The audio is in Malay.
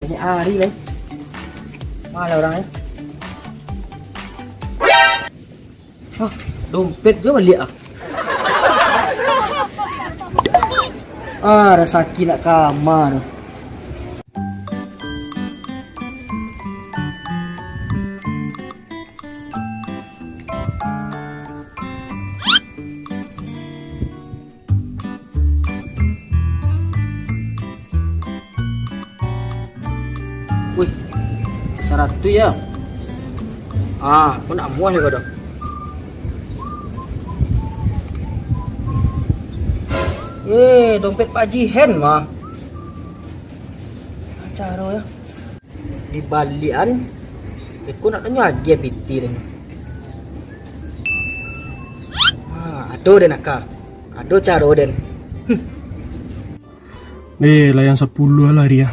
Banyak hari lah. Mana orang ni? Hah, dompet gue balik ah. Rasa sakit nak kamar. Wih, 100 ya. Aku nak muah ni kau dah. Dompet Pak Jihen mah. Cara ya. Di balian. Aku nak tanya aja PT ni. Aduh den akak. Aduh cara den. Lah yang 10 lah dia.